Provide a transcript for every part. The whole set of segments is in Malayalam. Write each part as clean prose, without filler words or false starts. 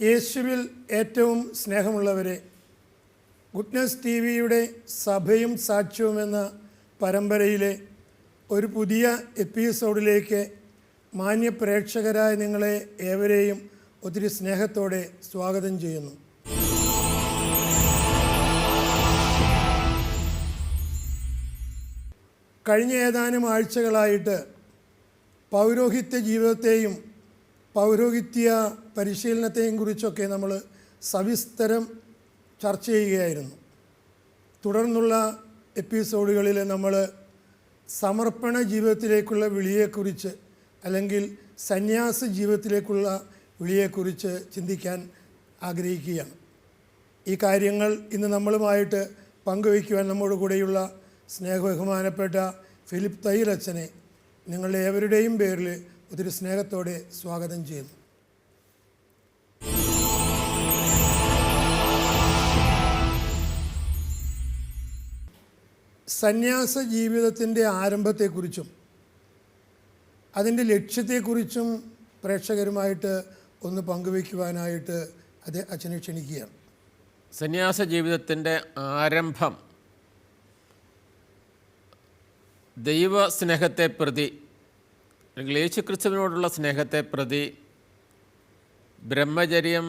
യേശുവിൽ ഏറ്റവും സ്നേഹമുള്ളവരെ, ഗുഡ്നസ് ടി വിയുടെ സഭയും സാക്ഷ്യവും എന്ന പരമ്പരയിലെ ഒരു പുതിയ എപ്പിസോഡിലേക്ക് മാന്യ പ്രേക്ഷകരായ നിങ്ങളെ ഏവരെയും ഒത്തിരി സ്നേഹത്തോടെ സ്വാഗതം ചെയ്യുന്നു. കഴിഞ്ഞ ഏതാനും ആഴ്ചകളായിട്ട് പൗരോഹിത്യ ജീവിതത്തെയും പൗരോഹിത്യ പരിശീലനത്തെയും കുറിച്ചൊക്കെ നമ്മൾ സവിസ്തരം ചർച്ച ചെയ്യുകയായിരുന്നു. തുടർന്നുള്ള എപ്പിസോഡുകളിൽ നമ്മൾ സമർപ്പണ ജീവിതത്തിലേക്കുള്ള വിളിയെക്കുറിച്ച് അല്ലെങ്കിൽ സന്യാസ ജീവിതത്തിലേക്കുള്ള വിളിയെക്കുറിച്ച് ചിന്തിക്കാൻ ആഗ്രഹിക്കുകയാണ്. ഈ കാര്യങ്ങൾ ഇന്ന് നമ്മളുമായിട്ട് പങ്കുവയ്ക്കുവാൻ നമ്മോട് കൂടെയുള്ള സ്നേഹബഹുമാനപ്പെട്ട ഫിലിപ്പ് തയ്യിലച്ഛനെ നിങ്ങളുടെ ഏവരുടെയും പേരിൽ ഒത്തിരി സ്നേഹത്തോടെ സ്വാഗതം ചെയ്യുന്നു. സന്യാസ ജീവിതത്തിൻ്റെ ആരംഭത്തെക്കുറിച്ചും അതിൻ്റെ ലക്ഷ്യത്തെക്കുറിച്ചും പ്രേക്ഷകരുമായിട്ട് ഒന്ന് പങ്കുവയ്ക്കുവാനായിട്ട് അച്ഛനെ ക്ഷണിക്കുകയാണ്. സന്യാസ ജീവിതത്തിൻ്റെ ആരംഭം ദൈവസ്നേഹത്തെ പ്രതി അല്ലെങ്കിൽ യേശുക്രിസ്തുവിനോടുള്ള സ്നേഹത്തെ പ്രതി ബ്രഹ്മചര്യം,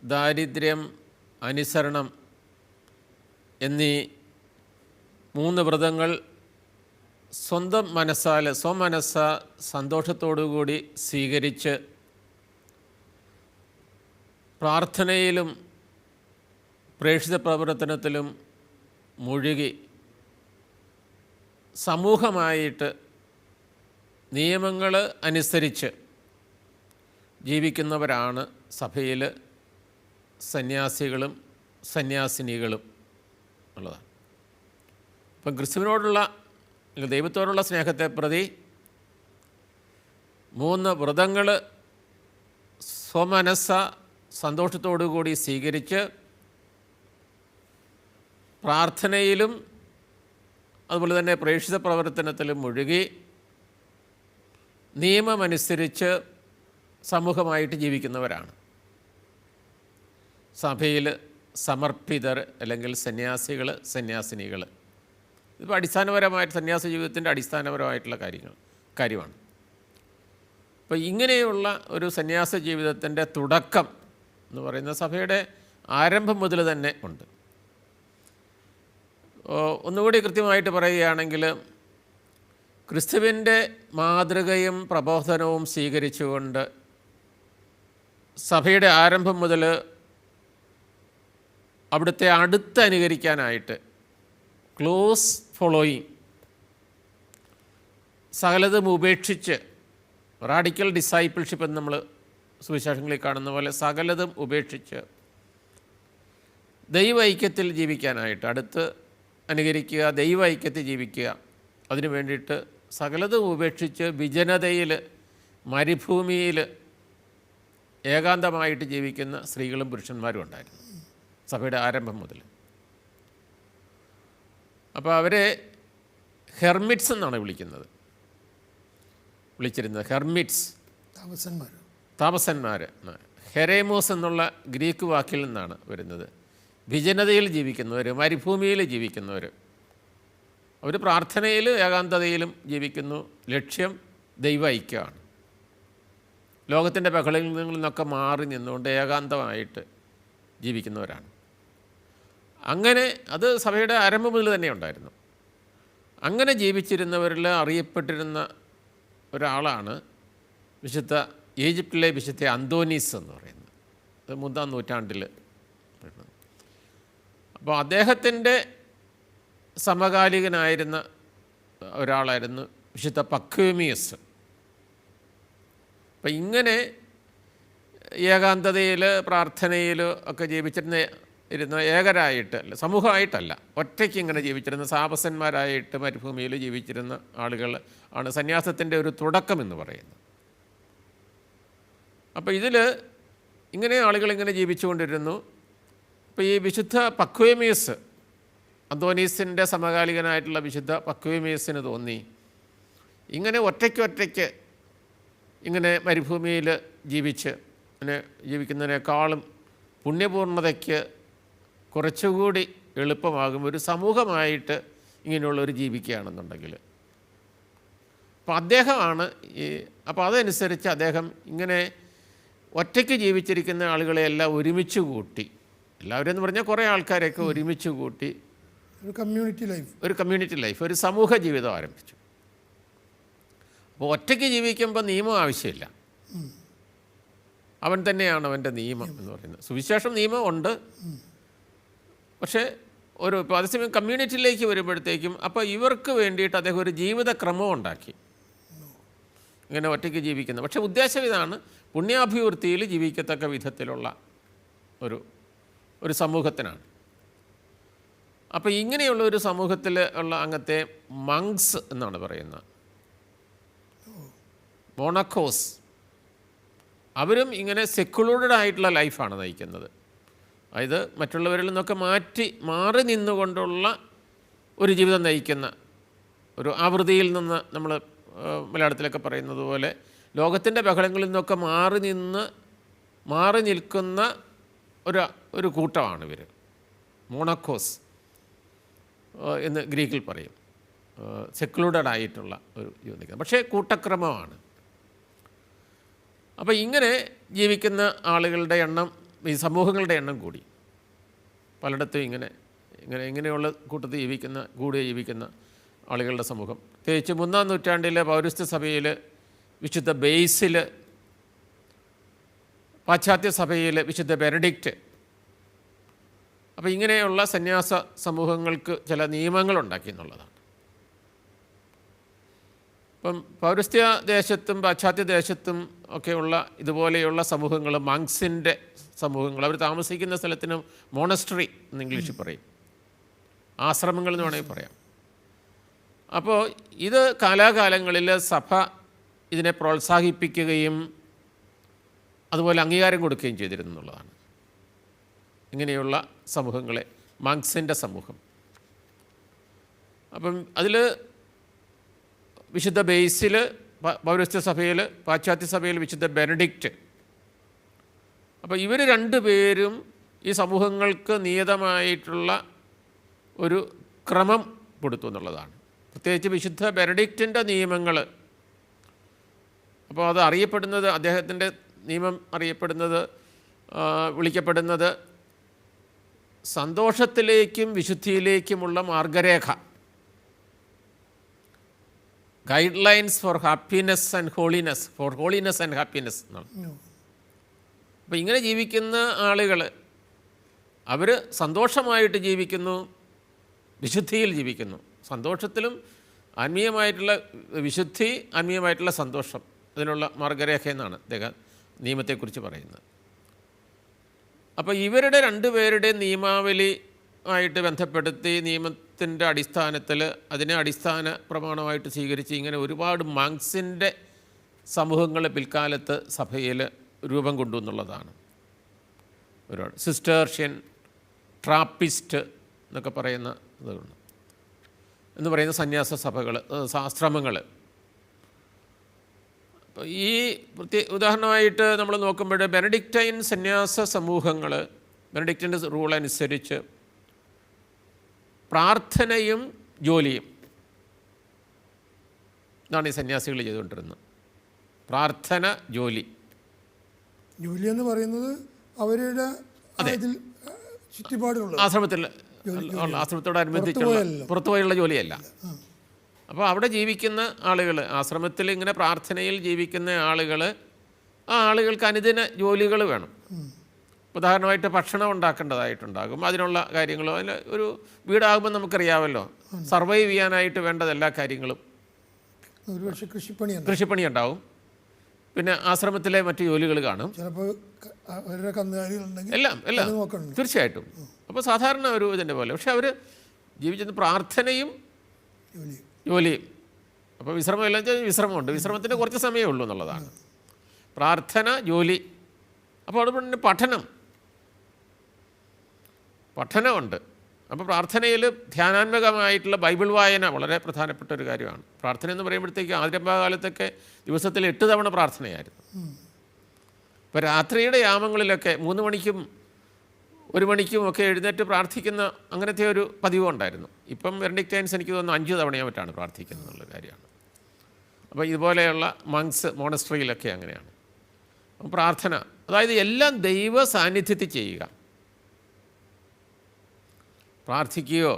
ദാരിദ്ര്യം, അനുസരണം എന്നീ 3 വ്രതങ്ങൾ സ്വമനസ്സ സന്തോഷത്തോടുകൂടി സ്വീകരിച്ച് പ്രാർത്ഥനയിലും പ്രേക്ഷിത പ്രവർത്തനത്തിലും മുഴുകി സമൂഹമായിട്ട് നിയമങ്ങൾ അനുസരിച്ച് ജീവിക്കുന്നവരാണ് സഭയിൽ സന്യാസികളും സന്യാസിനികളും ഉള്ളതാണ്. ഇപ്പം ക്രിസ്തുവിനോടുള്ള ദൈവത്തോടുള്ള സ്നേഹത്തെ പ്രതി 3 വ്രതങ്ങൾ സ്വമനസ്സ സന്തോഷത്തോടുകൂടി സ്വീകരിച്ച് പ്രാർത്ഥനയിലും അതുപോലെ തന്നെ പ്രേക്ഷിത പ്രവർത്തനത്തിലും മുഴുകി നിയമമനുസരിച്ച് സമൂഹമായിട്ട് ജീവിക്കുന്നവരാണ് സഭയിൽ സമർപ്പിതർ അല്ലെങ്കിൽ സന്യാസികൾ, സന്യാസിനികൾ. ഇതിപ്പോൾ അടിസ്ഥാനപരമായിട്ട് സന്യാസ ജീവിതത്തിൻ്റെ അടിസ്ഥാനപരമായിട്ടുള്ള കാര്യമാണ്. അപ്പോൾ ഇങ്ങനെയുള്ള ഒരു സന്യാസ ജീവിതത്തിൻ്റെ തുടക്കം എന്ന് പറയുന്ന സഭയുടെ ആരംഭം മുതൽ തന്നെ ഉണ്ട്. ഒന്നുകൂടി കൃത്യമായിട്ട് പറയുകയാണെങ്കിൽ ക്രിസ്തുവിൻ്റെ മാതൃകയും പ്രബോധനവും സ്വീകരിച്ചുകൊണ്ട് സഭയുടെ ആരംഭം മുതൽ അവിടുത്തെ അനുകരിക്കാനായിട്ട് ക്ലോസ് ഫോളോയിങ്, സകലതും ഉപേക്ഷിച്ച് റാഡിക്കൽ ഡിസൈപ്പിൾഷിപ്പ് എന്ന് നമ്മൾ സുവിശേഷങ്ങളിൽ കാണുന്ന പോലെ സകലതും ഉപേക്ഷിച്ച് ദൈവ ഐക്യത്തിൽ ജീവിക്കാനായിട്ട് അനുകരിക്കുക, ദൈവ ഐക്യത്തിൽ ജീവിക്കുക, അതിനു വേണ്ടിയിട്ട് സകലതും ഉപേക്ഷിച്ച് വിജനതയിൽ മരുഭൂമിയിൽ ഏകാന്തമായിട്ട് ജീവിക്കുന്ന സ്ത്രീകളും പുരുഷന്മാരും ഉണ്ടായിരുന്നു സഭയുടെ ആരംഭം മുതൽ. അപ്പോൾ അവരെ ഹെർമിറ്റ്സ് എന്നാണ് വിളിച്ചിരുന്നത്. ഹെർമിറ്റ്സ്, താമസന്മാർ. ഹെരേമോസ് എന്നുള്ള ഗ്രീക്ക് വാക്കിൽ നിന്നാണ് വരുന്നത്. വിജനതയിൽ ജീവിക്കുന്നവർ, മരുഭൂമിയിൽ ജീവിക്കുന്നവർ. അവർ പ്രാർത്ഥനയിൽ ഏകാന്തതയിലും ജീവിക്കുന്നു. ലക്ഷ്യം ദൈവ ഐക്യമാണ്. ലോകത്തിൻ്റെ ബഹളങ്ങളിൽ നിന്നൊക്കെ മാറി നിന്നുകൊണ്ട് ഏകാന്തമായിട്ട് ജീവിക്കുന്നവരാണ്. അങ്ങനെ അത് സഭയുടെ ആരംഭം മുതൽ തന്നെ ഉണ്ടായിരുന്നു. അങ്ങനെ ജീവിച്ചിരുന്നവരിൽ അറിയപ്പെട്ടിരുന്ന ഒരാളാണ് ഈജിപ്തിലെ വിശുദ്ധ അന്തോനീസ് എന്ന് പറയുന്നത്. അത് 3-ാം നൂറ്റാണ്ടിൽ. അപ്പോൾ അദ്ദേഹത്തിൻ്റെ സമകാലികനായിരുന്ന ഒരാളായിരുന്നു വിശുദ്ധ പക്വേമിയസ്. അപ്പം ഇങ്ങനെ ഏകാന്തതയിൽ പ്രാർത്ഥനയിൽ ഒക്കെ ജീവിച്ചിരുന്ന ഏകരായിട്ട് അല്ല, സമൂഹമായിട്ടല്ല, ഒറ്റയ്ക്ക് ഇങ്ങനെ ജീവിച്ചിരുന്ന താപസന്മാരായിട്ട് മരുഭൂമിയിൽ ജീവിച്ചിരുന്ന ആളുകൾ ആണ് സന്യാസത്തിൻ്റെ ഒരു തുടക്കമെന്ന് പറയുന്നത്. അപ്പോൾ ഇതിൽ ഇങ്ങനെ ആളുകളിങ്ങനെ ജീവിച്ചുകൊണ്ടിരുന്നു. അപ്പോൾ ഈ വിശുദ്ധ പക്വേമിയസ്, അന്തോനീസിൻ്റെ സമകാലികനായിട്ടുള്ള വിശുദ്ധ പക്വേമിയസിന് തോന്നി ഇങ്ങനെ ഒറ്റയ്ക്ക് ഇങ്ങനെ മരുഭൂമിയിൽ ജീവിച്ച് ജീവിക്കുന്നതിനേക്കാളും പുണ്യപൂർണ്ണതയ്ക്ക് കുറച്ചുകൂടി എളുപ്പമാകും ഒരു സമൂഹമായിട്ട് ഇങ്ങനെയുള്ളവർ ജീവിക്കുകയാണെന്നുണ്ടെങ്കിൽ. അപ്പോൾ അദ്ദേഹമാണ് അപ്പോൾ അതനുസരിച്ച് അദ്ദേഹം ഇങ്ങനെ ഒറ്റയ്ക്ക് ജീവിച്ചിരിക്കുന്ന ആളുകളെയെല്ലാം ഒരുമിച്ച് കൂട്ടി, എല്ലാവരും എന്ന് പറഞ്ഞാൽ കുറേ ആൾക്കാരെയൊക്കെ ഒരുമിച്ച് കൂട്ടി ഒരു കമ്മ്യൂണിറ്റി ലൈഫ്, ഒരു സമൂഹ ജീവിതം ആരംഭിച്ചു. അപ്പോൾ ഒറ്റയ്ക്ക് ജീവിക്കുമ്പോൾ നിയമം ആവശ്യമില്ല, അവൻ തന്നെയാണ് അവൻ്റെ നിയമം എന്ന് പറയുന്നത്. സുവിശേഷം നിയമം ഉണ്ട്, പക്ഷേ ഇപ്പോൾ അതേസമയം കമ്മ്യൂണിറ്റിയിലേക്ക് വരുമ്പോഴത്തേക്കും അപ്പോൾ ഇവർക്ക് വേണ്ടിയിട്ട് അദ്ദേഹം ഒരു ജീവിതക്രമം ഉണ്ടാക്കി, ഇങ്ങനെ ഒറ്റയ്ക്ക് ജീവിക്കുന്നത്. പക്ഷേ ഉദ്ദേശം ഇതാണ്, പുണ്യാഭിവൃദ്ധിയിൽ ജീവിക്കത്തക്ക വിധത്തിലുള്ള ഒരു സമൂഹത്തിനാണ്. അപ്പോൾ ഇങ്ങനെയുള്ള ഒരു സമൂഹത്തിൽ ഉള്ള അംഗത്തെ മങ്സ് എന്നാണ് പറയുന്നത്, മോണക്കോസ്. അവരും ഇങ്ങനെ സെക്കുലൂർഡ് ആയിട്ടുള്ള ലൈഫാണ് നയിക്കുന്നത്. അതായത് മറ്റുള്ളവരിൽ നിന്നൊക്കെ മാറി നിന്നുകൊണ്ടുള്ള ഒരു ജീവിതം നയിക്കുന്ന ഒരു ആവൃത്തിയിൽ നിന്ന്, നമ്മൾ മലയാളത്തിലൊക്കെ പറയുന്നത് പോലെ ലോകത്തിൻ്റെ ബഹളങ്ങളിൽ നിന്നൊക്കെ മാറി നിൽക്കുന്ന ഒരു കൂട്ടമാണ് ഇവർ, മോണക്കോസ് എന്ന് ഗ്രീക്കിൽ പറയും. സെക്ലൂഡഡ് ആയിട്ടുള്ള ഒരു ജീവിതം, പക്ഷേ കൂട്ടക്രമമാണ്. അപ്പോൾ ഇങ്ങനെ ജീവിക്കുന്ന ആളുകളുടെ എണ്ണം, ഈ സമൂഹങ്ങളുടെ എണ്ണം കൂടി. പലയിടത്തും ഇങ്ങനെയുള്ള കൂട്ടത്തിൽ ജീവിക്കുന്ന ആളുകളുടെ സമൂഹം. പ്രത്യേകിച്ച് 3-ാം നൂറ്റാണ്ടിലെ പൗരസ്ത്യ സഭയിൽ, വിശുദ്ധ ബേസിൽ, പാശ്ചാത്യ സഭയിൽ വിശുദ്ധ ബെനഡിക്റ്റ്. അപ്പോൾ ഇങ്ങനെയുള്ള സന്യാസ സമൂഹങ്ങൾക്ക് ചില നിയമങ്ങളുണ്ടാക്കി എന്നുള്ളതാണ്. ഇപ്പം പൗരസ്ത്യ ദേശത്തും പാശ്ചാത്യ ദേശത്തും ഒക്കെയുള്ള ഇതുപോലെയുള്ള സമൂഹങ്ങൾ, മങ്സിൻ്റെ സമൂഹങ്ങൾ, അവർ താമസിക്കുന്ന സ്ഥലത്തിന് മോണസ്ട്രി എന്ന് ഇംഗ്ലീഷിൽ പറയും, ആശ്രമങ്ങൾ എന്ന് വേണമെങ്കിൽ പറയാം. അപ്പോൾ ഇത് കാലാകാലങ്ങളിൽ സഭ ഇതിനെ പ്രോത്സാഹിപ്പിക്കുകയും അതുപോലെ അംഗീകാരം കൊടുക്കുകയും ചെയ്തിരുന്നു എന്നുള്ളതാണ്. ഇങ്ങനെയുള്ള സമൂഹങ്ങളെ, മങ്സിൻ്റെ സമൂഹം. അപ്പം അതിൽ വിശുദ്ധ ബേസിൽ, പൗരസ്ത്യ സഭയിൽ, പാശ്ചാത്യ സഭയിൽ വിശുദ്ധ ബെനഡിക്റ്റ്. അപ്പോൾ ഇവർ രണ്ടുപേരും ഈ സമൂഹങ്ങൾക്ക് നിയതമായിട്ടുള്ള ഒരു ക്രമം കൊടുത്തു എന്നുള്ളതാണ്. പ്രത്യേകിച്ച് വിശുദ്ധ ബെനഡിക്റ്റിൻ്റെ നിയമങ്ങൾ. അപ്പോൾ അത് അറിയപ്പെടുന്നത്, അദ്ദേഹത്തിൻ്റെ നിയമം വിളിക്കപ്പെടുന്നത് സന്തോഷത്തിലേക്കും വിശുദ്ധിയിലേക്കുമുള്ള മാർഗരേഖ, guidelines for happiness and holiness, for holiness and happiness എന്നാണ്. അപ്പോൾ ഇങ്ങനെ ജീവിക്കുന്ന ആളുകൾ അവർ സന്തോഷമായിട്ട് ജീവിക്കുന്നു, വിശുദ്ധിയിൽ ജീവിക്കുന്നു. സന്തോഷത്തിലും ആത്മീയമായിട്ടുള്ള വിശുദ്ധി, ആത്മീയമായിട്ടുള്ള സന്തോഷം, അതിനുള്ള മാർഗരേഖ എന്നാണ് അദ്ദേഹം നിയമത്തെക്കുറിച്ച് പറയുന്നത്. അപ്പോൾ ഇവരുടെ രണ്ടുപേരുടെ നിയമാവലി ആയിട്ട് ബന്ധപ്പെടുത്തി നിയമത്തിൻ്റെ അടിസ്ഥാനത്തിൽ അതിനെ അടിസ്ഥാന പ്രമാണമായിട്ട് സ്വീകരിച്ച് ഇങ്ങനെ ഒരുപാട് മങ്സിൻ്റെ സമൂഹങ്ങൾ പിൽക്കാലത്ത് സഭയിൽ രൂപം കൊണ്ടു എന്നുള്ളതാണ്. ഒരുപാട് സിസ്റ്റേർഷ്യൻ, ട്രാപ്പിസ്റ്റ് എന്നൊക്കെ പറയുന്ന ഇതുണ്ട് എന്ന് പറയുന്ന സന്യാസ സഭകൾ, ആശ്രമങ്ങൾ. അപ്പോൾ ഈ ഉദാഹരണമായിട്ട് നമ്മൾ നോക്കുമ്പോൾ ബെനഡിക്റ്റൈൻ സന്യാസ സമൂഹങ്ങൾ, ബെനഡിക്റ്റിൻ്റെ റൂൾ അനുസരിച്ച് പ്രാർത്ഥനയും ജോലിയും ഇതാണ് ഈ സന്യാസികൾ ചെയ്തുകൊണ്ടിരുന്നത്. പ്രാർത്ഥന, ജോലി എന്ന് പറയുന്നത് അവരുടെ ചുറ്റുപാടുള്ള ആശ്രമത്തോടനുബന്ധിച്ചുള്ള പുറത്തുപോയുള്ള ജോലിയല്ല. അപ്പോൾ അവിടെ ജീവിക്കുന്ന ആളുകൾ, ആശ്രമത്തിൽ ഇങ്ങനെ പ്രാർത്ഥനയിൽ ജീവിക്കുന്ന ആളുകൾ, ആ ആളുകൾക്ക് അനുദിന ജോലികൾ വേണം. ഉദാഹരണമായിട്ട് ഭക്ഷണം ഉണ്ടാക്കേണ്ടതായിട്ടുണ്ടാകും, അതിനുള്ള കാര്യങ്ങളും. അതിൽ ഒരു വീടാകുമ്പോൾ നമുക്കറിയാമല്ലോ, സർവൈവ് ചെയ്യാനായിട്ട് വേണ്ടത് എല്ലാ കാര്യങ്ങളും. കൃഷിപ്പണി ഉണ്ടാവും, പിന്നെ ആശ്രമത്തിലെ മറ്റു ജോലികൾ കാണും, എല്ലാം തീർച്ചയായിട്ടും. അപ്പോൾ സാധാരണ ഒരു ഇതിൻ്റെ പോലെ. പക്ഷെ അവർ ജീവിച്ചിരുന്ന പ്രാർത്ഥനയും ജോലിയും. അപ്പോൾ വിശ്രമമെല്ലാം വിശ്രമമുണ്ട്, വിശ്രമത്തിന് കുറച്ച് സമയമേ ഉള്ളൂ എന്നുള്ളതാണ്. പ്രാർത്ഥന, ജോലി. അപ്പോൾ അവിടെ പിന്നെ പഠനമുണ്ട്. അപ്പോൾ പ്രാർത്ഥനയിൽ ധ്യാനാത്മകമായിട്ടുള്ള ബൈബിൾ വായന വളരെ പ്രധാനപ്പെട്ട ഒരു കാര്യമാണ്. പ്രാർത്ഥന എന്ന് പറയുമ്പോഴത്തേക്ക് ആരംഭകാലത്തൊക്കെ ദിവസത്തിൽ 8 തവണ പ്രാർത്ഥനയായിരുന്നു. ഇപ്പോൾ രാത്രിയുടെ യാമങ്ങളിലൊക്കെ 3 മണിക്കും 1 മണിക്കും ഒക്കെ എഴുന്നേറ്റ് പ്രാർത്ഥിക്കുന്ന അങ്ങനത്തെ ഒരു പതിവുണ്ടായിരുന്നു. ഇപ്പം ബെനഡിക്റ്റൈൻസ് എനിക്ക് തോന്നുന്നു 5 തവണയോ മറ്റാണ് പ്രാർത്ഥിക്കുന്നത് എന്നുള്ള കാര്യമാണ്. അപ്പോൾ ഇതുപോലെയുള്ള മങ്സ് മോണസ്ട്രിയിലൊക്കെ അങ്ങനെയാണ്. അപ്പം പ്രാർത്ഥന, അതായത് എല്ലാം ദൈവ സാന്നിധ്യത്തിൽ ചെയ്യുക. പ്രാർത്ഥിക്കുകയോ,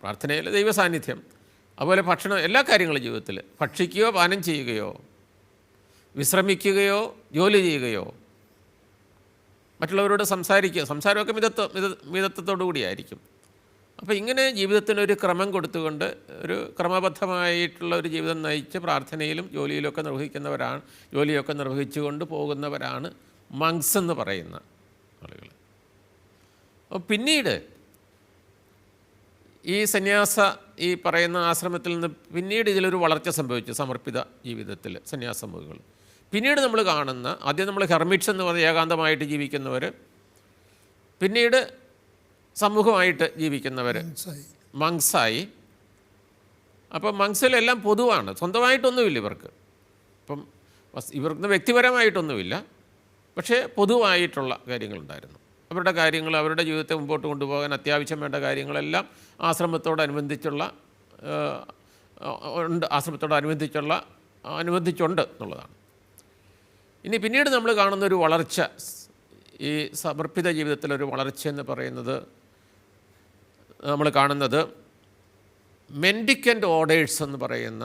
പ്രാർത്ഥനയിൽ ദൈവ സാന്നിധ്യം, അതുപോലെ ഭക്ഷണം, എല്ലാ കാര്യങ്ങളും ജീവിതത്തിൽ ഭക്ഷിക്കുകയോ പാനം ചെയ്യുകയോ വിശ്രമിക്കുകയോ ജോലി ചെയ്യുകയോ മറ്റുള്ളവരോട് സംസാരിക്കുക, സംസാരമൊക്കെ മിതത്വത്തോടു കൂടിയായിരിക്കും. അപ്പോൾ ഇങ്ങനെ ജീവിതത്തിനൊരു ക്രമം കൊടുത്തുകൊണ്ട് ഒരു ക്രമബദ്ധമായിട്ടുള്ള ഒരു ജീവിതം നയിച്ച് പ്രാർത്ഥനയിലും ജോലിയിലൊക്കെ ജോലിയൊക്കെ നിർവഹിച്ചുകൊണ്ട് പോകുന്നവരാണ് മങ്സ് എന്ന് പറയുന്ന ആളുകൾ. അപ്പോൾ പിന്നീട് ഈ ഈ പറയുന്ന ആശ്രമത്തിൽ നിന്ന് പിന്നീട് ഇതിലൊരു വളർച്ച സംഭവിച്ചു സമർപ്പിത ജീവിതത്തിൽ സന്യാസമുഖകൾ. പിന്നീട് നമ്മൾ കാണുന്ന, ആദ്യം നമ്മൾ ഹെർമിറ്റ്സ് എന്ന് പറഞ്ഞ ഏകാന്തമായിട്ട് ജീവിക്കുന്നവർ, പിന്നീട് സമൂഹമായിട്ട് ജീവിക്കുന്നവർ മങ്സായി. അപ്പം മങ്സിലെല്ലാം പൊതുവാണ്, സ്വന്തമായിട്ടൊന്നുമില്ല ഇവർക്ക്. അപ്പം ഇവർക്ക് വ്യക്തിപരമായിട്ടൊന്നുമില്ല, പക്ഷേ പൊതുവായിട്ടുള്ള കാര്യങ്ങളുണ്ടായിരുന്നു. അവരുടെ കാര്യങ്ങൾ, അവരുടെ ജീവിതത്തെ മുമ്പോട്ട് കൊണ്ടുപോകാൻ അത്യാവശ്യം വേണ്ട കാര്യങ്ങളെല്ലാം അനുബന്ധിച്ചുണ്ട് എന്നുള്ളതാണ്. ഇനി പിന്നീട് നമ്മൾ കാണുന്നൊരു വളർച്ച, ഈ സമർപ്പിത ജീവിതത്തിലൊരു വളർച്ച എന്ന് പറയുന്നത് നമ്മൾ കാണുന്നത് മെൻഡിക്കൻ്റ് ഓർഡേഴ്സ് എന്ന് പറയുന്ന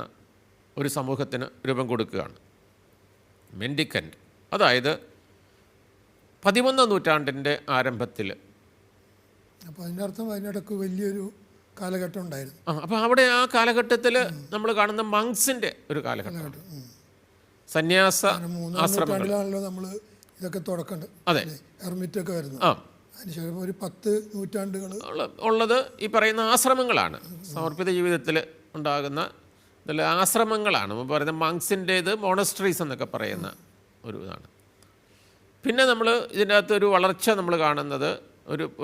ഒരു സമൂഹത്തിന് രൂപം കൊടുക്കുകയാണ്. മെൻഡിക്കൻ്റ്, അതായത് 11ാം നൂറ്റാണ്ടിൻ്റെ ആരംഭത്തിൽ. അപ്പോൾ അതിനർത്ഥം അതിനിടയ്ക്ക് വലിയൊരു കാലഘട്ടം ഉണ്ടായിരുന്നു. അപ്പോൾ അവിടെ ആ കാലഘട്ടത്തിൽ നമ്മൾ കാണുന്ന മങ്സിൻ്റെ ഒരു കാലഘട്ടം, സന്യാസ ആശ്രമങ്ങളിലാണല്ലോ നമ്മൾ ഇതൊക്കെ തുടക്കണ്ട്. അതെ, ഹെർമിറ്റൊക്കെ വരുന്നത്. അതിനുശേഷം ഒരു 10 നൂറ്റാണ്ടുകൾ ഉള്ളത് ഈ പറയുന്ന ആശ്രമങ്ങളാണ്. സമർപ്പിത ജീവിതത്തിൽ ഉണ്ടാകുന്ന ആശ്രമങ്ങളാണ് പറയുന്ന മങ്സിൻ്റേത്, മോണസ്ട്രീസ് എന്നൊക്കെ പറയുന്ന ഒരു ഇതാണ്. പിന്നെ നമ്മൾ ഇതിൻ്റെ അകത്തൊരു വളർച്ച നമ്മൾ കാണുന്നത്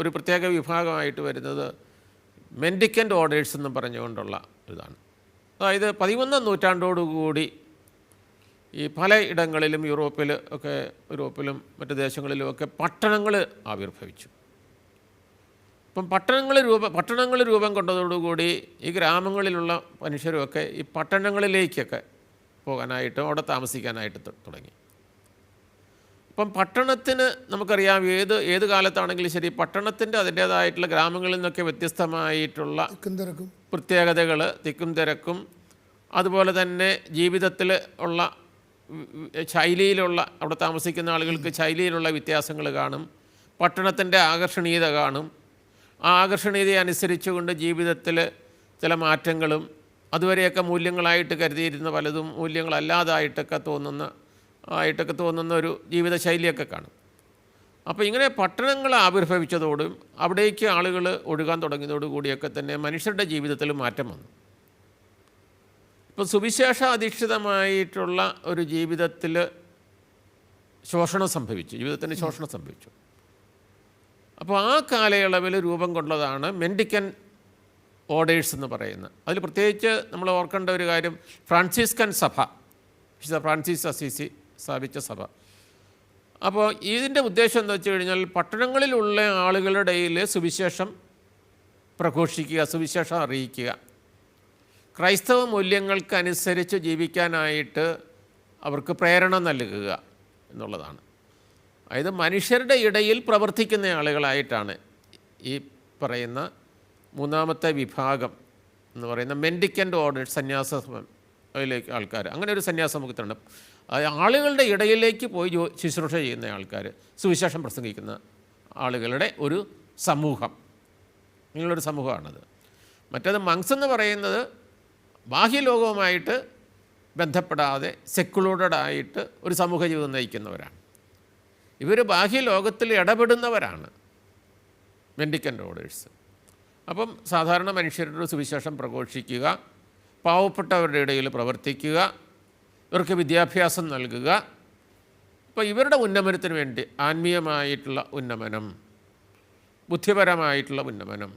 ഒരു പ്രത്യേക വിഭാഗമായിട്ട് വരുന്നത് മെൻഡിക്കൻ്റ് ഓർഡേഴ്സ് എന്ന് പറഞ്ഞുകൊണ്ടുള്ള ഇതാണ്. അതായത് 11ാം നൂറ്റാണ്ടോടുകൂടി ഈ പല ഇടങ്ങളിലും യൂറോപ്പിലും മറ്റു ദേശങ്ങളിലുമൊക്കെ പട്ടണങ്ങൾ ആവിർഭവിച്ചു. അപ്പം പട്ടണങ്ങൾ രൂപം കൊണ്ടതോടുകൂടി ഈ ഗ്രാമങ്ങളിലുള്ള മനുഷ്യരുമൊക്കെ ഈ പട്ടണങ്ങളിലേക്കൊക്കെ പോകാനായിട്ടും അവിടെ താമസിക്കാനായിട്ട് തുടങ്ങി. അപ്പം പട്ടണത്തിന് നമുക്കറിയാം, ഏത് കാലത്താണെങ്കിലും ശരി, പട്ടണത്തിൻ്റെ അതിൻ്റേതായിട്ടുള്ള ഗ്രാമങ്ങളിൽ നിന്നൊക്കെ വ്യത്യസ്തമായിട്ടുള്ള പ്രത്യേകതകൾ, തിക്കും തിരക്കും, അതുപോലെ തന്നെ ജീവിതത്തിൽ ഉള്ള ശൈലിയിലുള്ള, അവിടെ താമസിക്കുന്ന ആളുകൾക്ക് ശൈലിയിലുള്ള വ്യത്യാസങ്ങൾ കാണും. പട്ടണത്തിൻ്റെ ആകർഷണീയത കാണും. ആ ആകർഷണീയത അനുസരിച്ചുകൊണ്ട് ജീവിതത്തിൽ ചില മാറ്റങ്ങളും, അതുവരെയൊക്കെ മൂല്യങ്ങളായിട്ട് കരുതിയിരുന്ന പലതും മൂല്യങ്ങളല്ലാതായിട്ടൊക്കെ തോന്നുന്ന ഒരു ജീവിതശൈലിയൊക്കെ കാണും. അപ്പോൾ ഇങ്ങനെ പട്ടണങ്ങൾ ആവിർഭവിച്ചതോടും അവിടേക്ക് ആളുകൾ ഒഴുകാൻ തുടങ്ങിയതോടുകൂടിയൊക്കെ തന്നെ മനുഷ്യരുടെ ജീവിതത്തിൽ മാറ്റം വന്നു. ഇപ്പോൾ സുവിശേഷ അധിഷ്ഠിതമായിട്ടുള്ള ഒരു ജീവിതത്തിൽ ജീവിതത്തിന് ശോഷണം സംഭവിച്ചു. അപ്പോൾ ആ കാലയളവിൽ രൂപം കൊണ്ടതാണ് മെൻഡിക്കൻ ഓർഡേഴ്സ് എന്ന് പറയുന്നത്. അതിൽ പ്രത്യേകിച്ച് നമ്മൾ ഓർക്കേണ്ട ഒരു കാര്യം, ഫ്രാൻസിസ്കൻ സഭ, ഫ്രാൻസിസ് അസീസി സ്ഥാപിച്ച സഭ. അപ്പോൾ ഇതിൻ്റെ ഉദ്ദേശം എന്താ വെച്ച് കഴിഞ്ഞാൽ, പട്ടണങ്ങളിലുള്ള ആളുകളുടെ ഇടയിൽ സുവിശേഷം പ്രഘോഷിക്കുക, സുവിശേഷം അറിയിക്കുക, ക്രൈസ്തവ മൂല്യങ്ങൾക്കനുസരിച്ച് ജീവിക്കാനായിട്ട് അവർക്ക് പ്രേരണ നൽകുക എന്നുള്ളതാണ്. അതായത് മനുഷ്യരുടെ ഇടയിൽ പ്രവർത്തിക്കുന്ന ആളുകളായിട്ടാണ് ഈ പറയുന്ന മൂന്നാമത്തെ വിഭാഗം എന്ന് പറയുന്ന മെൻഡിക്കൻ്റ് ഓർഡർ സന്യാസത്തിലേക്ക് ആൾക്കാർ, അങ്ങനെ ഒരു സന്യാസമുഖത്തുണ്ട്. ആളുകളുടെ ഇടയിലേക്ക് പോയി ശുശ്രൂഷ ചെയ്യുന്ന ആൾക്കാർ, സുവിശേഷം പ്രസംഗിക്കുന്ന ആളുകളുടെ ഒരു സമൂഹം, നിങ്ങളൊരു സമൂഹമാണത്. മറ്റേത് മങ്സ് എന്ന് പറയുന്നത് ബാഹ്യലോകവുമായിട്ട് ബന്ധപ്പെടാതെ സെക്കുലൂർഡായിട്ട് ഒരു സമൂഹ ജീവിതം നയിക്കുന്നവരാണ്. ഇവർ ബാഹ്യലോകത്തിൽ ഇടപെടുന്നവരാണ് മെൻഡിക്കൻ്റ് ഓർഡേഴ്സ്. അപ്പം സാധാരണ മനുഷ്യരുടെ സുവിശേഷം പ്രഘോഷിക്കുക, പാവപ്പെട്ടവരുടെ ഇടയിൽ പ്രവർത്തിക്കുക, ഇവർക്ക് വിദ്യാഭ്യാസം നൽകുക. അപ്പോൾ ഇവരുടെ ഉന്നമനത്തിന് വേണ്ടി ആത്മീയമായിട്ടുള്ള ഉന്നമനം, ബുദ്ധിപരമായിട്ടുള്ള ഉന്നമനം,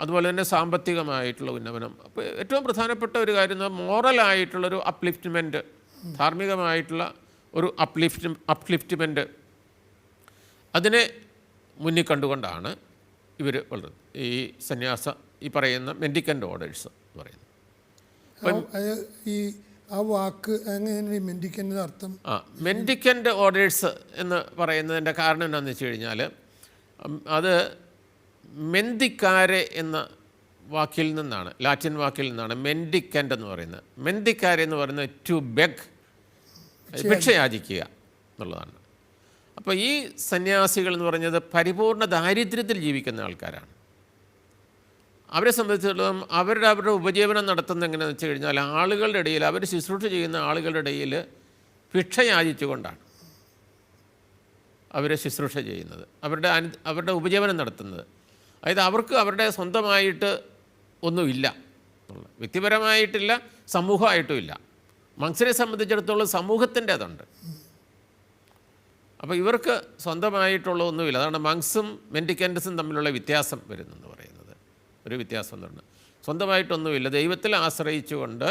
അതുപോലെ തന്നെ സാമ്പത്തികമായിട്ടുള്ള ഉന്നമനം. അപ്പോൾ ഏറ്റവും പ്രധാനപ്പെട്ട ഒരു കാര്യം മോറലായിട്ടുള്ളൊരു അപ്ലിഫ്റ്റ്മെൻറ്റ്, ധാർമ്മികമായിട്ടുള്ള ഒരു അപ്ലിഫ്റ്റ്മെൻറ്റ് അതിനെ മുന്നിൽ കണ്ടുകൊണ്ടാണ് ഇവർ വളരെ ഈ ഈ പറയുന്ന മെൻഡിക്കൻ്റ് ഓർഡേഴ്സ് എന്ന് പറയുന്നത്. ഈ ആ വാക്ക് എങ്ങനെ മെൻഡിക്കൻ്റെ അർത്ഥം? മെൻഡിക്കൻ്റ് ഓർഡേഴ്സ് എന്ന് പറയുന്നതിൻ്റെ കാരണം എന്താണെന്ന് വെച്ച് കഴിഞ്ഞാൽ അത് മെന്തിക്കാരെ എന്ന വാക്കിൽ നിന്നാണ്, ലാറ്റിൻ വാക്കിൽ നിന്നാണ് മെൻഡിക്കൻ്റ് എന്ന് പറയുന്നത്. മെന്തിക്കാരെ എന്ന് പറയുന്നത് ടു ബെഗ്, ഭിക്ഷയാചിക്കുക എന്നുള്ളതാണ്. അപ്പോൾ ഈ സന്യാസികൾ എന്ന് പറഞ്ഞത് പരിപൂർണ്ണ ദാരിദ്ര്യത്തിൽ ജീവിക്കുന്ന ആൾക്കാരാണ്. അവരെ സംബന്ധിച്ചിടത്തോളം അവരുടെ ഉപജീവനം നടത്തുന്നത് എങ്ങനെയാണെന്ന് വെച്ച് കഴിഞ്ഞാൽ ആളുകളുടെ ഇടയിൽ, അവർ ശുശ്രൂഷ ചെയ്യുന്ന ആളുകളുടെ ഇടയിൽ ഭിക്ഷയാചിച്ചുകൊണ്ടാണ് അവർ ശുശ്രൂഷ ചെയ്യുന്നത്, അവരുടെ ഉപജീവനം നടത്തുന്നത്. അതായത് അവർക്ക് അവരുടെ സ്വന്തമായിട്ട് ഒന്നുമില്ല, വ്യക്തിപരമായിട്ടില്ല, സമൂഹമായിട്ടും ഇല്ല. മങ്സിനെ സംബന്ധിച്ചിടത്തോളം സമൂഹത്തിൻ്റെ അതുണ്ട്. അപ്പോൾ ഇവർക്ക് സ്വന്തമായിട്ടുള്ള ഒന്നുമില്ല. അതാണ് മങ്സും മെൻഡിക്കൻസും തമ്മിലുള്ള വ്യത്യാസം വരുന്നെന്ന് പറയുന്നത്. ഒരു വ്യത്യാസം എന്താണ്? സ്വന്തമായിട്ടൊന്നുമില്ല, ദൈവത്തിൽ ആശ്രയിച്ചുകൊണ്ട്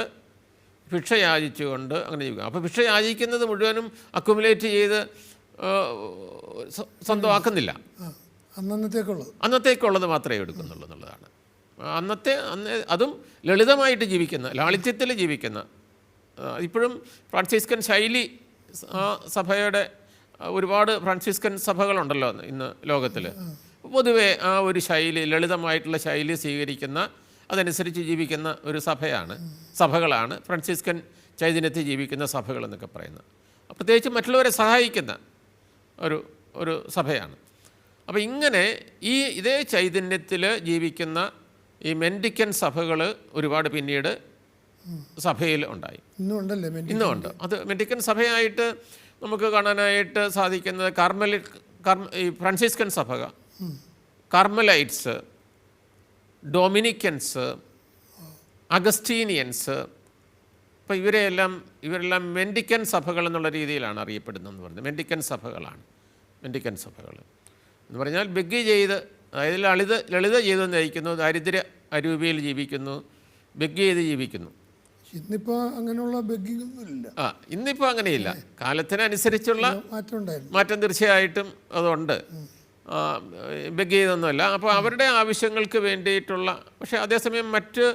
ഭിക്ഷയാചിച്ചുകൊണ്ട് അങ്ങനെ ജീവിക്കുക. അപ്പോൾ ഭിക്ഷ യാചിക്കുന്നത് മുഴുവനും അക്യുമുലേറ്റ് ചെയ്ത് സ്വന്തമാക്കുന്നില്ല, അന്നത്തേക്കുള്ളത് മാത്രമേ എടുക്കുന്നുള്ളൂ എന്നുള്ളതാണ്. അതും ലളിതമായിട്ട് ജീവിക്കുന്ന, ലാളിത്യത്തിൽ ജീവിക്കുന്ന, ഇപ്പോഴും ഫ്രാൻസിസ്കൻ ശൈലി സഭയുടെ ഒരുപാട് ഫ്രാൻസിസ്കൻ സഭകളുണ്ടല്ലോ ഇന്ന് ലോകത്തിൽ. പൊതുവെ ആ ഒരു ശൈലി, ലളിതമായിട്ടുള്ള ശൈലി സ്വീകരിക്കുന്ന, അതനുസരിച്ച് ജീവിക്കുന്ന ഒരു സഭകളാണ് ഫ്രാൻസിസ്കൻ ചൈതന്യത്തിൽ ജീവിക്കുന്ന സഭകൾ എന്നൊക്കെ പറയുന്നത്. പ്രത്യേകിച്ച് മറ്റുള്ളവരെ സഹായിക്കുന്ന ഒരു സഭയാണ്. അപ്പോൾ ഇങ്ങനെ ഇതേ ചൈതന്യത്തിൽ ജീവിക്കുന്ന ഈ മെൻഡിക്കൻ സഭകൾ ഒരുപാട് പിന്നീട് സഭയിൽ ഉണ്ടായി, ഇന്നുമുണ്ട്. അത് മെൻഡിക്കൻ സഭയായിട്ട് നമുക്ക് കാണാനായിട്ട് സാധിക്കുന്നത് ഈ ഫ്രാൻസിസ്കൻ സഭ, കാർമലൈറ്റ്സ്, ഡൊമിനിക്കൻസ്, അഗസ്റ്റീനിയൻസ്. അപ്പോൾ ഇവരെല്ലാം മെൻഡിക്കൻ സഭകൾ എന്നുള്ള രീതിയിലാണ് അറിയപ്പെടുന്നതെന്ന് പറയുന്നത്. മെൻഡിക്കൻ സഭകളാണ് മെൻഡിക്കൻ സഭകൾ എന്ന് പറഞ്ഞാൽ ബെഗ് ചെയ്ത്, അതായത് ലളിത ജീവിതം നയിക്കുന്നു, ദാരിദ്ര്യ അരൂപിയിൽ ജീവിക്കുന്നു, ബെഗ് ചെയ്ത് ജീവിക്കുന്നു. ഇന്നിപ്പോൾ അങ്ങനെയുള്ള ബെഗ്ഗിംഗ് ഒന്നുമില്ല. ഇന്നിപ്പോൾ അങ്ങനെയില്ല. കാലത്തിനനുസരിച്ചുള്ള മാറ്റം തീർച്ചയായിട്ടും അതുണ്ട്. ബെഗ് ചെയ്തൊന്നുമല്ല. അപ്പോൾ അവരുടെ ആവശ്യങ്ങൾക്ക് വേണ്ടിയിട്ടുള്ള, പക്ഷേ അതേസമയം മറ്റ്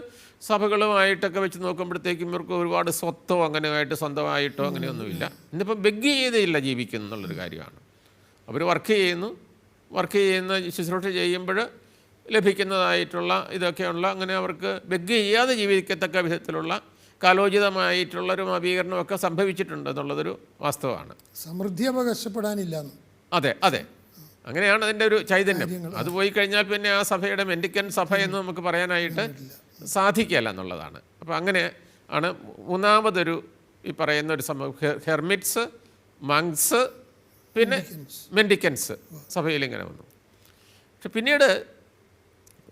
സഭകളുമായിട്ടൊക്കെ വെച്ച് നോക്കുമ്പോഴത്തേക്കും ഇവർക്ക് ഒരുപാട് സ്വത്തോ അങ്ങനെയായിട്ട് സ്വന്തമായിട്ടോ അങ്ങനെയൊന്നുമില്ല. ഇന്നിപ്പം ബെഗ് ചെയ്തില്ല ജീവിക്കുന്നു എന്നുള്ളൊരു കാര്യമാണ്. അവർ വർക്ക് ചെയ്യുന്ന ശുശ്രൂഷ ചെയ്യുമ്പോൾ ലഭിക്കുന്നതായിട്ടുള്ള ഇതൊക്കെയുള്ള, അങ്ങനെ അവർക്ക് ബെഗ് ചെയ്യാതെ ജീവിക്കത്തക്ക വിധത്തിലുള്ള കാലോചിതമായിട്ടുള്ളൊരു നവീകരണമൊക്കെ സംഭവിച്ചിട്ടുണ്ട് എന്നുള്ളതൊരു വാസ്തവമാണ്. സമൃദ്ധി അവകാശപ്പെടാനില്ല. അതെ, അങ്ങനെയാണ് അതിൻ്റെ ഒരു ചൈതന്യം. അത് പോയി കഴിഞ്ഞാൽ പിന്നെ ആ സഭയുടെ മെൻഡിക്കൻ സഭ എന്ന് നമുക്ക് പറയാനായിട്ട് സാധിക്കില്ല എന്നുള്ളതാണ്. അപ്പോൾ അങ്ങനെ ആണ് മൂന്നാമതൊരു ഈ പറയുന്ന ഒരു സംഭവം. ഹെർമിറ്റ്സ്, മങ്സ്, പിന്നെ മെൻഡിക്കൻസ് സഭയിൽ ഇങ്ങനെ വന്നു. പക്ഷെ പിന്നീട്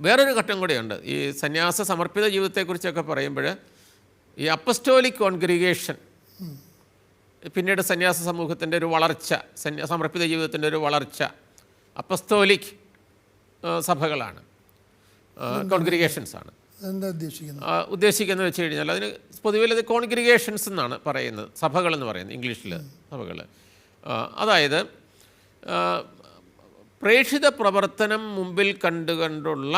വേറൊരു ഘട്ടം കൂടെയുണ്ട്. ഈ സന്യാസ സമർപ്പിത ജീവിതത്തെക്കുറിച്ചൊക്കെ പറയുമ്പോൾ ഈ അപ്പസ്റ്റോലിക് കോൺഗ്രിഗേഷൻ പിന്നീട് സന്യാസ സമൂഹത്തിൻ്റെ ഒരു വളർച്ച, സമർപ്പിത ജീവിതത്തിൻ്റെ ഒരു വളർച്ച അപ്പസ്തോലിക് സഭകളാണ്, കോൺഗ്രിഗേഷൻസാണ്. ഉദ്ദേശിക്കുന്നത് വെച്ച് കഴിഞ്ഞാൽ അതിന് പൊതുവിൽ അത് കോൺഗ്രിഗേഷൻസ് എന്നാണ് പറയുന്നത്, സഭകളെന്ന് പറയുന്നത് ഇംഗ്ലീഷിൽ സഭകൾ. അതായത് പ്രേക്ഷിത പ്രവർത്തനം മുമ്പിൽ കണ്ടുകൊണ്ടുള്ള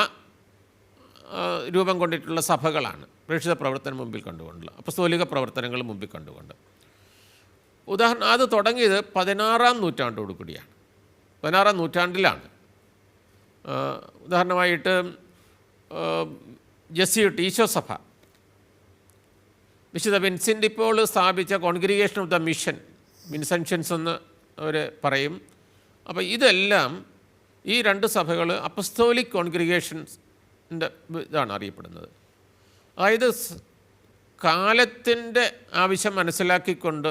രൂപം കൊണ്ടിട്ടുള്ള സഭകളാണ്. പ്രേക്ഷിത പ്രവർത്തനം മുമ്പിൽ കണ്ടുകൊണ്ടുള്ള അപ്പസ്തോലിക പ്രവർത്തനങ്ങൾ മുമ്പിൽ കണ്ടുകൊണ്ട്. ഉദാഹരണം, അത് തുടങ്ങിയത് 16-ാം നൂറ്റാണ്ടോടുകൂടിയാണ്. 16-ാം നൂറ്റാണ്ടിലാണ്. ഉദാഹരണമായിട്ട് ജെസ്യൂട്ട് ഈശോ സഭ, വിശുദ്ധ വിൻസെൻ്റ് ഇപ്പോൾ സ്ഥാപിച്ച കോൺഗ്രിഗേഷൻ ഓഫ് ദ മിഷൻ, വിൻസെൻഷ്യൻസ് എന്ന് അവർ പറയും. അപ്പോൾ ഇതെല്ലാം ഈ രണ്ട് സഭകൾ അപ്പസ്തോലിക് കോൺഗ്രിഗേഷൻസിൻ്റെ ഇതാണ് അറിയപ്പെടുന്നത്. അതായത് കാലത്തിൻ്റെ ആവശ്യം മനസ്സിലാക്കിക്കൊണ്ട്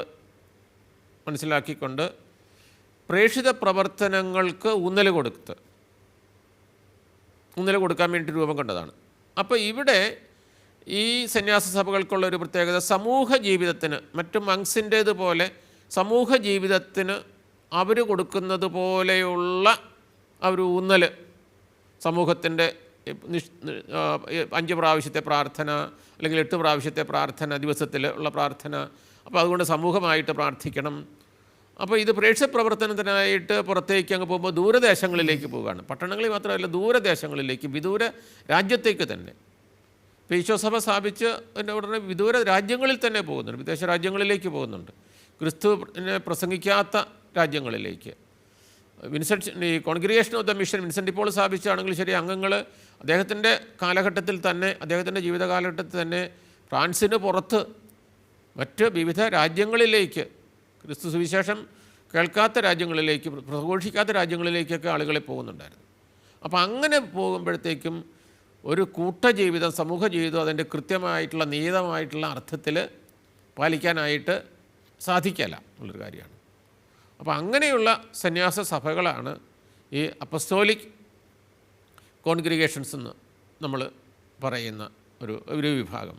പ്രേക്ഷിത പ്രവർത്തനങ്ങൾക്ക് ഊന്നൽ കൊടുക്കാൻ വേണ്ടി രൂപം കൊണ്ടതാണ്. അപ്പോൾ ഇവിടെ ഈ സന്യാസ സഭകൾക്കുള്ളൊരു പ്രത്യേകത, സമൂഹ ജീവിതത്തിന് മറ്റു മങ്സിൻ്റേതുപോലെ സമൂഹ ജീവിതത്തിന് അവർ കൊടുക്കുന്നത് പോലെയുള്ള ഒരു ഊന്നൽ, സമൂഹത്തിൻ്റെ 5 പ്രാവശ്യത്തെ പ്രാർത്ഥന അല്ലെങ്കിൽ 8 പ്രാവശ്യത്തെ പ്രാർത്ഥന ദിവസത്തിൽ ഉള്ള പ്രാർത്ഥന. അപ്പോൾ അതുകൊണ്ട് സമൂഹമായിട്ട് പ്രാർത്ഥിക്കണം, അപ്പോൾ ഇത് പ്രേക്ഷിത പ്രവർത്തനത്തിനായിട്ട് പുറത്തേക്ക് അങ്ങ് പോകുമ്പോൾ ദൂരദേശങ്ങളിലേക്ക് പോവുകയാണ്. പട്ടണങ്ങളിൽ മാത്രമല്ല, ദൂരദേശങ്ങളിലേക്ക്, വിദൂര രാജ്യത്തേക്ക് തന്നെ. ഇപ്പോൾ ഈശോസഭ സ്ഥാപിച്ച് ഉടനെ വിദൂര രാജ്യങ്ങളിൽ തന്നെ പോകുന്നുണ്ട്, വിദേശ രാജ്യങ്ങളിലേക്ക് പോകുന്നുണ്ട്, ക്രിസ്തുവിനെ പ്രസംഗിക്കാത്ത രാജ്യങ്ങളിലേക്ക്. ഈ congregation of the mission Vincent ഇപ്പോൾ സ്ഥാപിച്ചാണെങ്കിൽ ശരി, അംഗങ്ങൾ അദ്ദേഹത്തിൻ്റെ കാലഘട്ടത്തിൽ തന്നെ, അദ്ദേഹത്തിൻ്റെ ജീവിത കാലഘട്ടത്തിൽ തന്നെ ഫ്രാൻസിന് പുറത്ത് മറ്റ് വിവിധ രാജ്യങ്ങളിലേക്ക്, ക്രിസ്തു സുവിശേഷം കേൾക്കാത്ത രാജ്യങ്ങളിലേക്ക്, പ്രഘോഷിക്കാത്ത രാജ്യങ്ങളിലേക്കൊക്കെ ആളുകളെ പോകുന്നുണ്ടായിരുന്നു. അപ്പോൾ അങ്ങനെ പോകുമ്പോഴത്തേക്കും ഒരു കൂട്ടജീവിതം, സമൂഹ ജീവിതം അതിൻ്റെ കൃത്യമായിട്ടുള്ള നിയതമായിട്ടുള്ള അർത്ഥത്തിൽ പാലിക്കാനായിട്ട് സാധിക്കില്ല എന്നുള്ളൊരു കാര്യമാണ്. അപ്പോൾ അങ്ങനെയുള്ള സന്യാസ സഭകളാണ് ഈ അപ്പസ്തോലിക് കോൺഗ്രിഗേഷൻസ് എന്ന് നമ്മൾ പറയുന്ന ഒരു വിഭാഗം.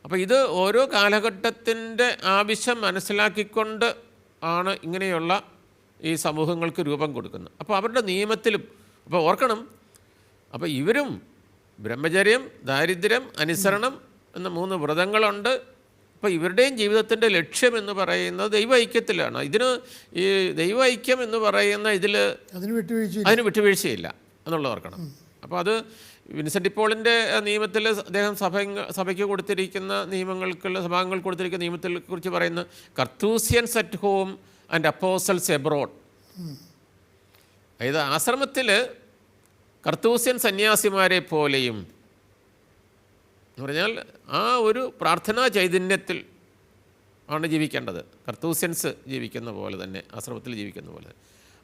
അപ്പോൾ ഇത് ഓരോ കാലഘട്ടത്തിൻ്റെ ആവശ്യം മനസ്സിലാക്കിക്കൊണ്ട് ആണ് ഇങ്ങനെയുള്ള ഈ സമൂഹങ്ങൾക്ക് രൂപം കൊടുക്കുന്നത്. അപ്പോൾ അവരുടെ നിയമത്തിലും, അപ്പോൾ ഓർക്കണം, അപ്പോൾ ഇവരും ബ്രഹ്മചര്യം, ദാരിദ്ര്യം, അനുസരണം എന്ന 3 വ്രതങ്ങളുണ്ട്. അപ്പോൾ ഇവരുടെയും ജീവിതത്തിൻ്റെ ലക്ഷ്യം എന്ന് പറയുന്നത് ദൈവ ഐക്യത്തിലാണ്. ഇതിന് ഈ ദൈവ ഐക്യം എന്ന് പറയുന്ന ഇതിൽ അതിന് വിട്ടുവീഴ്ചയില്ല എന്നുള്ളത് ഓർക്കണം. അപ്പോൾ അത് വിൻസെൻ്റ് പോളിൻ്റെ നിയമത്തിൽ അദ്ദേഹം സഭയ്ക്ക് കൊടുത്തിരിക്കുന്ന നിയമങ്ങൾക്കുള്ള സഭാംഗങ്ങൾ കൊടുത്തിരിക്കുന്ന നിയമത്തെ കുറിച്ച് പറയുന്ന Carthusians at home and apostles abroad. അതായത് ആശ്രമത്തിൽ കർത്തൂസ്യൻ സന്യാസിമാരെ പോലെയും എന്ന് പറഞ്ഞാൽ ആ ഒരു പ്രാർത്ഥനാ ചൈതന്യത്തിൽ ആണ് ജീവിക്കേണ്ടത്. കർത്തൂസ്യൻസ് ജീവിക്കുന്ന പോലെ തന്നെ, ആശ്രമത്തിൽ ജീവിക്കുന്ന പോലെ.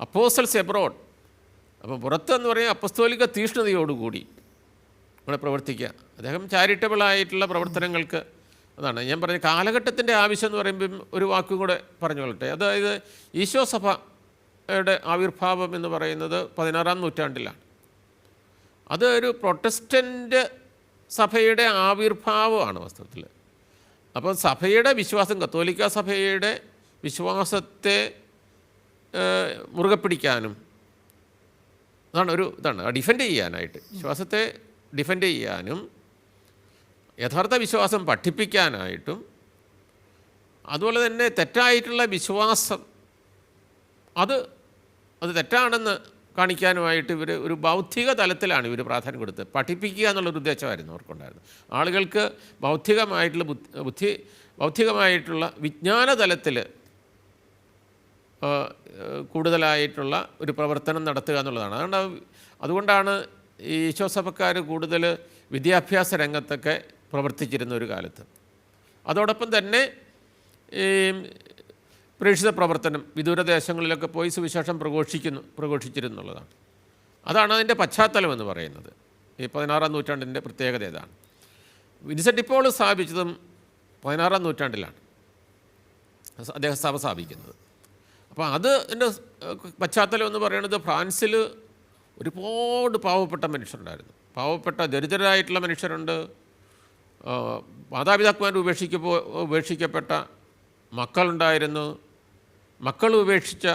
അപ്പോസൽസ് എബ്രോഡ്, അപ്പം പുറത്തെന്ന് പറയുക അപ്പസ്തോലിക തീഷ്ണതയോടുകൂടി ഇവിടെ പ്രവർത്തിക്കുക. അദ്ദേഹം ചാരിറ്റബിളായിട്ടുള്ള പ്രവർത്തനങ്ങൾക്ക് അതാണ് ഞാൻ പറഞ്ഞ കാലഘട്ടത്തിൻ്റെ ആവശ്യം എന്ന് പറയുമ്പം ഒരു വാക്കും കൂടെ പറഞ്ഞുകൊള്ളട്ടെ. അതായത് ഈശോ സഭയുടെ ആവിർഭാവം എന്ന് പറയുന്നത് 16-ാം നൂറ്റാണ്ടിലാണ്. അത് ഒരു പ്രൊട്ടസ്റ്റൻ്റ് സഭയുടെ ആവിർഭാവമാണ് വാസ്തവത്തിൽ. അപ്പോൾ സഭയുടെ വിശ്വാസം, കത്തോലിക്ക സഭയുടെ വിശ്വാസത്തെ മുറുകെ പിടിക്കാനും ഇതാണ് ഡിഫെൻഡ് ചെയ്യാനായിട്ട്, വിശ്വാസത്തെ ഡിഫെൻഡ് ചെയ്യാനും യഥാർത്ഥ വിശ്വാസം പഠിപ്പിക്കാനായിട്ടും അതുപോലെ തന്നെ തെറ്റായിട്ടുള്ള വിശ്വാസം അത് തെറ്റാണെന്ന് കാണിക്കാനുമായിട്ട് ഇവർ ഒരു ബൗദ്ധിക തലത്തിലാണ് ഇവർ പ്രാധാന്യം കൊടുത്തത്. പഠിപ്പിക്കുക എന്നുള്ളൊരു ഉദ്ദേശമായിരുന്നു അവർക്കുണ്ടായിരുന്നത്. ആളുകൾക്ക് ബൗദ്ധികമായിട്ടുള്ള വിജ്ഞാന തലത്തിൽ കൂടുതലായിട്ടുള്ള ഒരു പ്രവർത്തനം നടത്തുക എന്നുള്ളതാണ്. അതുകൊണ്ടാണ് ഈ ഈശോസഭക്കാർ കൂടുതൽ വിദ്യാഭ്യാസ രംഗത്തൊക്കെ പ്രവർത്തിച്ചിരുന്ന ഒരു കാലത്ത്. അതോടൊപ്പം തന്നെ ഈ പ്രേക്ഷിത പ്രവർത്തനം, വിദൂരദേശങ്ങളിലൊക്കെ പോയി സുവിശേഷം പ്രഘോഷിച്ചിരുന്നുള്ളതാണ്. അതാണ് അതിൻ്റെ പശ്ചാത്തലം എന്ന് പറയുന്നത്. ഈ 16-ാം നൂറ്റാണ്ടിൻ്റെ പ്രത്യേകത ഇതാണ്. വിൻസെൻ്റ് ഇപ്പോൾ സ്ഥാപിച്ചതും 16-ാം നൂറ്റാണ്ടിലാണ് അദ്ദേഹം സഭ സ്ഥാപിക്കുന്നത്. അപ്പോൾ അതിൻ്റെ പശ്ചാത്തലം എന്ന് പറയുന്നത് ഫ്രാൻസിൽ ഒരുപാട് പാവപ്പെട്ട മനുഷ്യരുണ്ടായിരുന്നു. പാവപ്പെട്ട ദരിദ്രരായിട്ടുള്ള മനുഷ്യരുണ്ട്, മാതാപിതാക്കന്മാർ ഉപേക്ഷിക്കപ്പെട്ട മക്കളുണ്ടായിരുന്നു, മക്കൾ ഉപേക്ഷിച്ച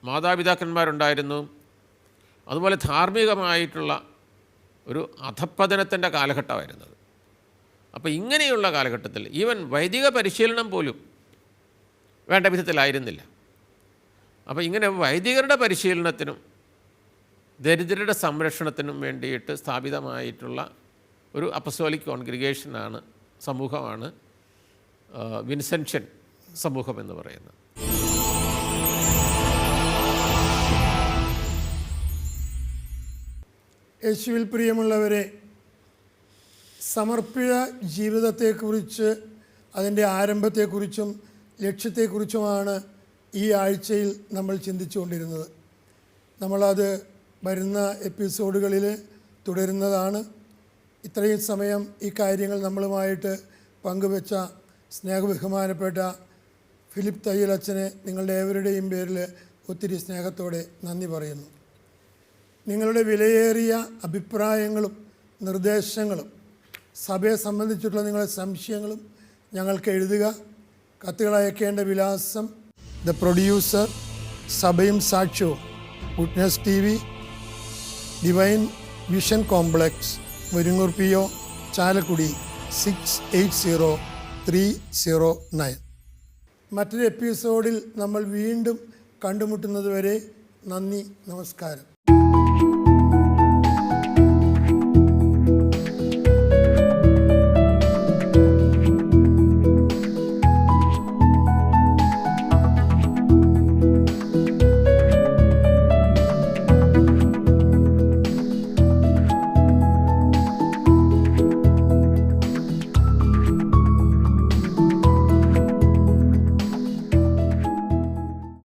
മാതാപിതാക്കന്മാരുണ്ടായിരുന്നു. അതുപോലെ ധാർമ്മികമായിട്ടുള്ള ഒരു അധപ്പതനത്തിൻ്റെ കാലഘട്ടമായിരുന്നത്. അപ്പോൾ ഇങ്ങനെയുള്ള കാലഘട്ടത്തിൽ ഈവൻ വൈദിക പരിശീലനം പോലും വേണ്ട വിധത്തിലായിരുന്നില്ല. അപ്പോൾ ഇങ്ങനെ വൈദികരുടെ പരിശീലനത്തിനും ദരിദ്രരുടെ സംരക്ഷണത്തിനും വേണ്ടിയിട്ട് സ്ഥാപിതമായിട്ടുള്ള ഒരു അപ്പസ്തോലിക് കോൺഗ്രിഗേഷനാണ്, സമൂഹമാണ് വിൻസെൻഷ്യൻ സമൂഹം എന്ന് പറയുന്നത്. യേശുവിൽ പ്രിയമുള്ളവരെ, സമർപ്പിത ജീവിതത്തെക്കുറിച്ച്, അതിൻ്റെ ആരംഭത്തെക്കുറിച്ചും ലക്ഷ്യത്തെക്കുറിച്ചുമാണ് ഈ ആഴ്ചയിൽ നമ്മൾ ചിന്തിച്ചുകൊണ്ടിരുന്നത്. നമ്മളത് വരുന്ന എപ്പിസോഡുകളിൽ തുടരുന്നതാണ്. ഇത്രയും സമയം ഈ കാര്യങ്ങൾ നമ്മളുമായിട്ട് പങ്കുവെച്ച സ്നേഹബഹുമാനപ്പെട്ട ഫിലിപ്പ് തയ്യലച്ചനെ നിങ്ങളുടെ ഏവരുടെയും പേരിൽ ഒത്തിരി സ്നേഹത്തോടെ നന്ദി പറയുന്നു. നിങ്ങളുടെ വിലയേറിയ അഭിപ്രായങ്ങളും നിർദ്ദേശങ്ങളും സഭയെ സംബന്ധിച്ചിട്ടുള്ള നിങ്ങളുടെ സംശയങ്ങളും ഞങ്ങൾക്ക് എഴുതുക. കത്തുകൾ അയക്കേണ്ട വിലാസം: ദ പ്രൊഡ്യൂസർ, സഭയും സാക്ഷ്യവും, Witness TV, Divine Vision Complex, Muringoor PO, Chalakudy 680309. മറ്റൊരു എപ്പിസോഡിൽ നമ്മൾ വീണ്ടും കണ്ടുമുട്ടുന്നത് വരെ നന്ദി, നമസ്കാരം.